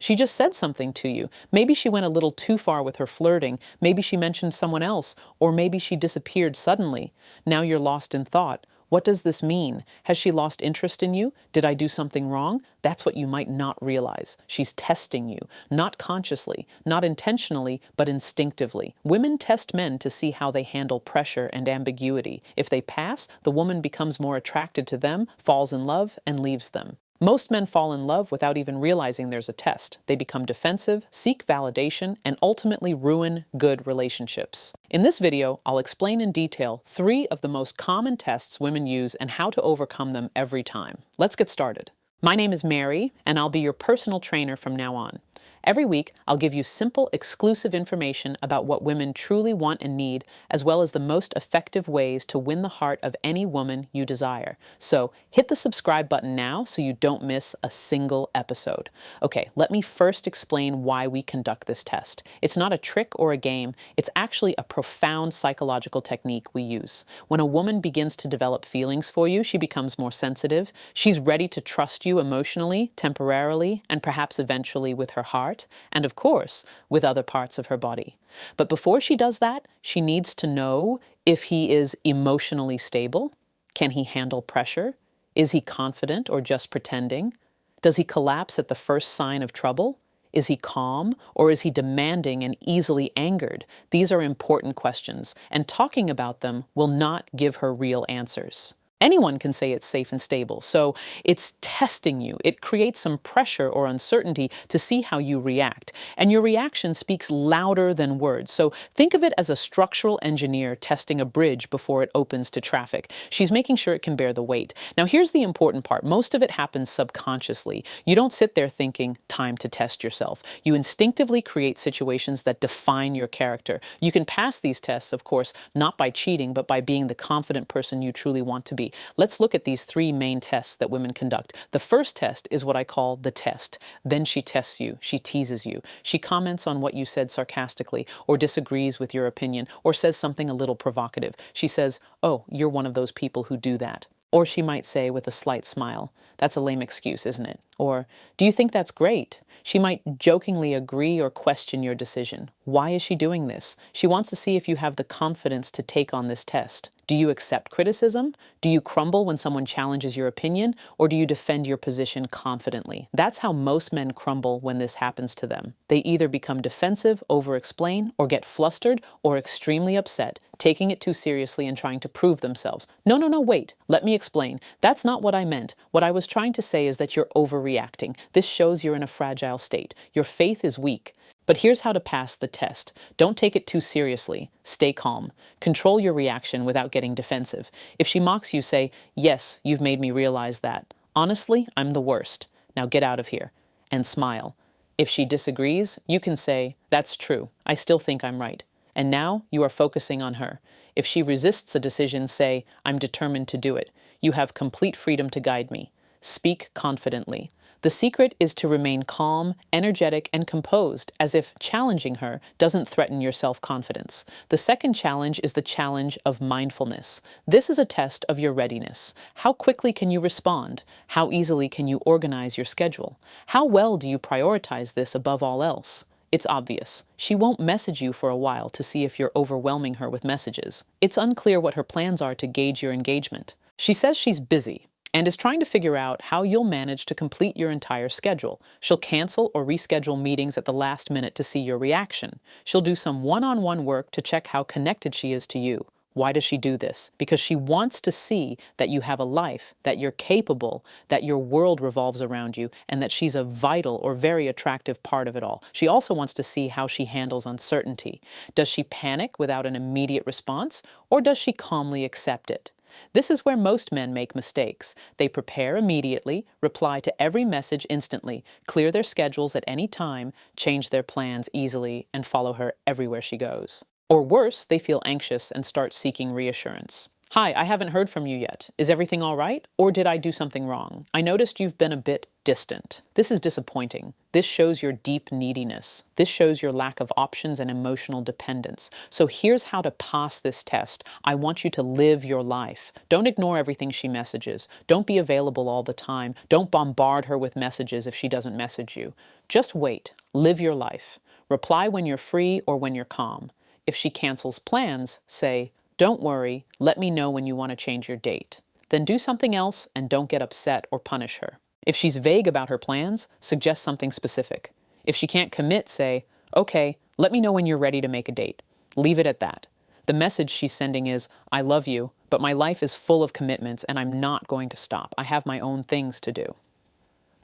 She just said something to you. Maybe she went a little too far with her flirting. Maybe she mentioned someone else, or maybe she disappeared suddenly. Now you're lost in thought. What does this mean? Has she lost interest in you? Did I do something wrong? That's what you might not realize. She's testing you, not consciously, not intentionally, but instinctively. Women test men to see how they handle pressure and ambiguity. If they pass, the woman becomes more attracted to them, falls in love, and leaves them. Most men fall in love without even realizing there's a test. They become defensive, seek validation, and ultimately ruin good relationships. In this video, I'll explain in detail 3 of the most common tests women use and how to overcome them every time. Let's get started. My name is Mary, and I'll be your personal trainer from now on. Every week, I'll give you simple, exclusive information about what women truly want and need, as well as the most effective ways to win the heart of any woman you desire. So hit the subscribe button now so you don't miss a single episode. Okay, let me first explain why we conduct this test. It's not a trick or a game. It's actually a profound psychological technique we use. When a woman begins to develop feelings for you, she becomes more sensitive. She's ready to trust you emotionally, temporarily, and perhaps eventually with her heart. And of course, with other parts of her body. But before she does that, she needs to know if he is emotionally stable. Can he handle pressure? Is he confident or just pretending? Does he collapse at the first sign of trouble? Is he calm, or is he demanding and easily angered? These are important questions, and talking about them will not give her real answers. Anyone can say it's safe and stable, so it's testing you. It creates some pressure or uncertainty to see how you react. And your reaction speaks louder than words. So think of it as a structural engineer testing a bridge before it opens to traffic. She's making sure it can bear the weight. Now here's the important part. Most of it happens subconsciously. You don't sit there thinking, time to test yourself. You instinctively create situations that define your character. You can pass these tests, of course, not by cheating, but by being the confident person you truly want to be. Let's look at these 3 main tests that women conduct. The first test is what I call the test. Then she tests you. She teases you. She comments on what you said sarcastically, or disagrees with your opinion, or says something a little provocative. She says, "Oh, you're one of those people who do that." Or she might say with a slight smile, "That's a lame excuse, isn't it?" Or, "Do you think that's great?" She might jokingly agree or question your decision. Why is she doing this? She wants to see if you have the confidence to take on this test. Do you accept criticism? Do you crumble when someone challenges your opinion? Or do you defend your position confidently? That's how most men crumble when this happens to them. They either become defensive, over-explain, or get flustered, or extremely upset, taking it too seriously and trying to prove themselves. No, wait. Let me explain. That's not what I meant. What I was trying to say is that you're overreacting. This shows you're in a fragile state. Your faith is weak. But here's how to pass the test. Don't take it too seriously. Stay calm. Control your reaction without getting defensive. If she mocks you, say, "Yes, you've made me realize that. Honestly, I'm the worst. Now get out of here." And smile. If she disagrees, you can say, "That's true. I still think I'm right." And now you are focusing on her. If she resists a decision, say, "I'm determined to do it. You have complete freedom to guide me." Speak confidently. The secret is to remain calm, energetic, and composed, as if challenging her doesn't threaten your self-confidence. The second challenge is the challenge of mindfulness. This is a test of your readiness. How quickly can you respond? How easily can you organize your schedule? How well do you prioritize this above all else? It's obvious. She won't message you for a while to see if you're overwhelming her with messages. It's unclear what her plans are to gauge your engagement. She says she's busy and is trying to figure out how you'll manage to complete your entire schedule. She'll cancel or reschedule meetings at the last minute to see your reaction. She'll do some one-on-one work to check how connected she is to you. Why does she do this? Because she wants to see that you have a life, that you're capable, that your world revolves around you, and that she's a vital or very attractive part of it all. She also wants to see how she handles uncertainty. Does she panic without an immediate response, or does she calmly accept it? This is where most men make mistakes. They prepare immediately, reply to every message instantly, clear their schedules at any time, change their plans easily, and follow her everywhere she goes. Or worse, they feel anxious and start seeking reassurance. Hi, I haven't heard from you yet. Is everything all right? Or did I do something wrong? I noticed you've been a bit distant. This is disappointing. This shows your deep neediness. This shows your lack of options and emotional dependence. So here's how to pass this test. I want you to live your life. Don't ignore everything she messages. Don't be available all the time. Don't bombard her with messages if she doesn't message you. Just wait. Live your life. Reply when you're free or when you're calm. If she cancels plans, say, "Don't worry, let me know when you want to change your date." Then do something else and don't get upset or punish her. If she's vague about her plans, suggest something specific. If she can't commit, say, "Okay, let me know when you're ready to make a date." Leave it at that. The message she's sending is, "I love you, but my life is full of commitments and I'm not going to stop. I have my own things to do."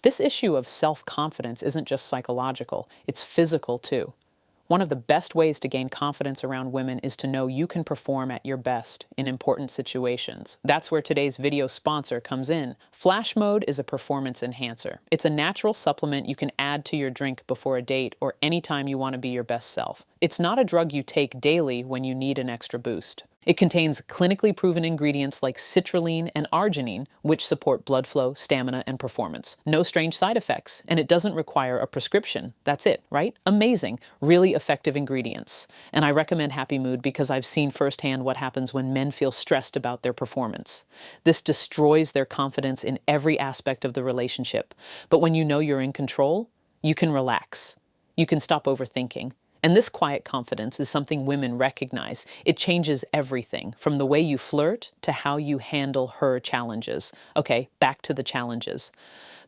This issue of self-confidence isn't just psychological, it's physical too. One of the best ways to gain confidence around women is to know you can perform at your best in important situations. That's where today's video sponsor comes in. Flash Mode is a performance enhancer. It's a natural supplement you can add to your drink before a date or anytime you want to be your best self. It's not a drug you take daily when you need an extra boost. It contains clinically proven ingredients like citrulline and arginine, which support blood flow, stamina, and performance. No strange side effects, and it doesn't require a prescription. That's it, right? Amazing. Really effective ingredients. And I recommend Happy Mood because I've seen firsthand what happens when men feel stressed about their performance. This destroys their confidence in every aspect of the relationship. But when you know you're in control, you can relax. You can stop overthinking. And this quiet confidence is something women recognize. It changes everything, from the way you flirt to how you handle her challenges. Okay, back to the challenges.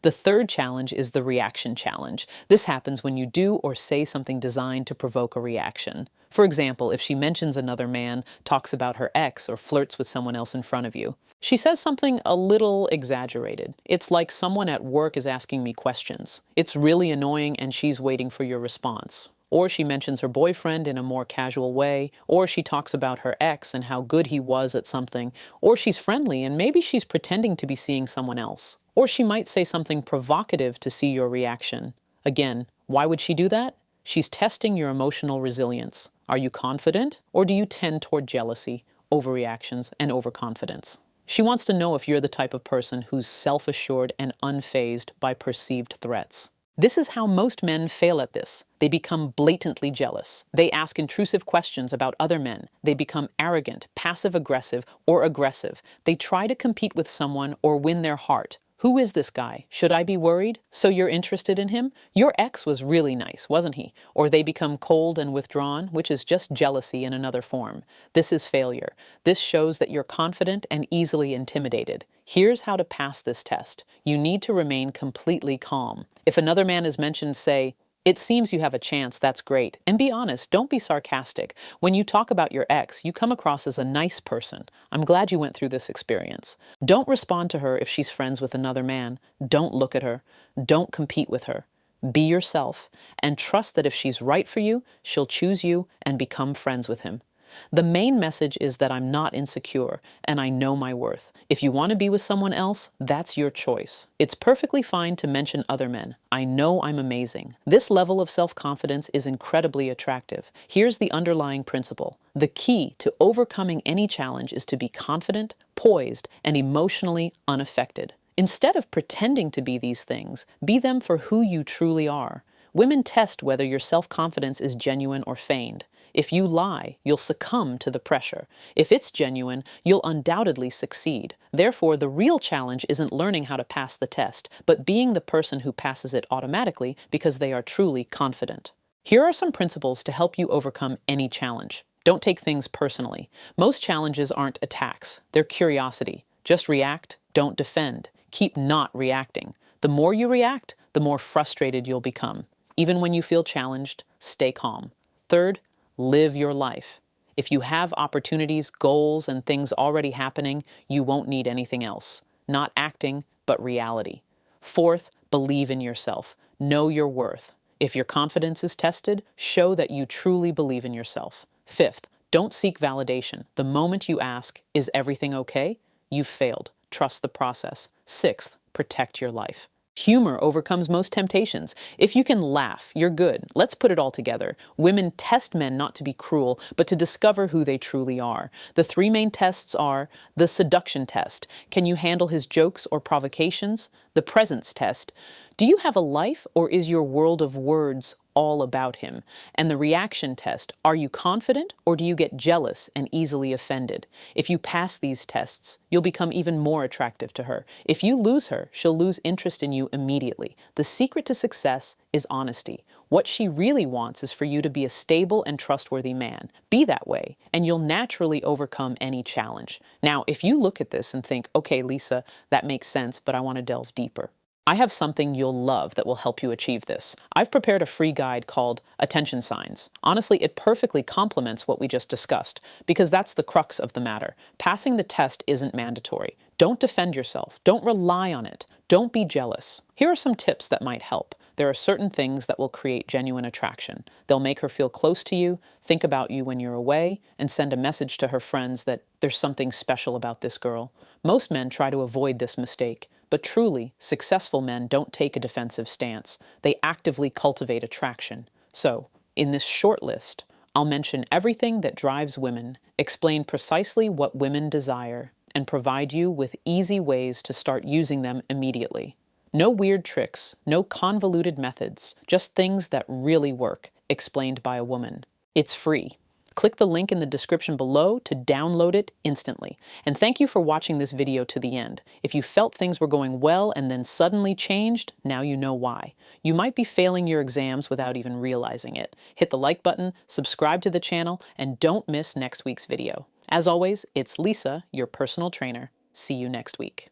The third challenge is the reaction challenge. This happens when you do or say something designed to provoke a reaction. For example, if she mentions another man, talks about her ex, or flirts with someone else in front of you. She says something a little exaggerated. It's like someone at work is asking me questions. It's really annoying and she's waiting for your response. Or she mentions her boyfriend in a more casual way, or she talks about her ex and how good he was at something, or she's friendly and maybe she's pretending to be seeing someone else. Or she might say something provocative to see your reaction. Again, why would she do that? She's testing your emotional resilience. Are you confident, or do you tend toward jealousy, overreactions, and overconfidence? She wants to know if you're the type of person who's self-assured and unfazed by perceived threats. This is how most men fail at this. They become blatantly jealous. They ask intrusive questions about other men. They become arrogant, passive-aggressive, or aggressive. They try to compete with someone or win their heart. Who is this guy? Should I be worried? So you're interested in him? Your ex was really nice, wasn't he? Or they become cold and withdrawn, which is just jealousy in another form. This is failure. This shows that you're confident and easily intimidated. Here's how to pass this test. You need to remain completely calm. If another man is mentioned, say, "It seems you have a chance, that's great." And be honest, don't be sarcastic. When you talk about your ex, you come across as a nice person. I'm glad you went through this experience. Don't respond to her if she's friends with another man. Don't look at her. Don't compete with her. Be yourself and trust that if she's right for you, she'll choose you and become friends with him. The main message is that I'm not insecure and I know my worth. If you want to be with someone else, that's your choice. It's perfectly fine to mention other men. I know I'm amazing. This level of self-confidence is incredibly attractive. Here's the underlying principle. The key to overcoming any challenge is to be confident, poised, and emotionally unaffected. Instead of pretending to be these things, be them for who you truly are. Women test whether your self-confidence is genuine or feigned. If you lie, you'll succumb to the pressure. If it's genuine, you'll undoubtedly succeed. Therefore, the real challenge isn't learning how to pass the test, but being the person who passes it automatically because they are truly confident. Here are some principles to help you overcome any challenge. Don't take things personally. Most challenges aren't attacks, they're curiosity. Just react, don't defend. Keep not reacting. The more you react, the more frustrated you'll become. Even when you feel challenged, stay calm. Third, live your life. If you have opportunities, goals, and things already happening, you won't need anything else. Not acting, but reality. Fourth, believe in yourself. Know your worth. If your confidence is tested, show that you truly believe in yourself. Fifth, don't seek validation. The moment you ask, "Is everything okay?" you've failed. Trust the process. Sixth, protect your life. Humor overcomes most temptations. If you can laugh, you're good. Let's put it all together. Women test men not to be cruel, but to discover who they truly are. The three main tests are the seduction test. Can you handle his jokes or provocations? The presence test. Do you have a life, or is your world of words all about him? And the reaction test. Are you confident, or do you get jealous and easily offended? If you pass these tests, you'll become even more attractive to her. If you lose her, she'll lose interest in you immediately. The secret to success is honesty. What she really wants is for you to be a stable and trustworthy man. Be that way, and you'll naturally overcome any challenge. Now, if you look at this and think, okay, Lisa, that makes sense, but I want to delve deeper, I have something you'll love that will help you achieve this. I've prepared a free guide called Attention Signs. Honestly, it perfectly complements what we just discussed, because that's the crux of the matter. Passing the test isn't mandatory. Don't defend yourself. Don't rely on it. Don't be jealous. Here are some tips that might help. There are certain things that will create genuine attraction. They'll make her feel close to you, think about you when you're away, and send a message to her friends that there's something special about this girl. Most men try to avoid this mistake. But truly, successful men don't take a defensive stance. They actively cultivate attraction. So, in this short list, I'll mention everything that drives women, explain precisely what women desire, and provide you with easy ways to start using them immediately. No weird tricks, no convoluted methods, just things that really work, explained by a woman. It's free. Click the link in the description below to download it instantly. And thank you for watching this video to the end. If you felt things were going well and then suddenly changed, now you know why. You might be failing your exams without even realizing it. Hit the like button, subscribe to the channel, and don't miss next week's video. As always, it's Lisa, your personal trainer. See you next week.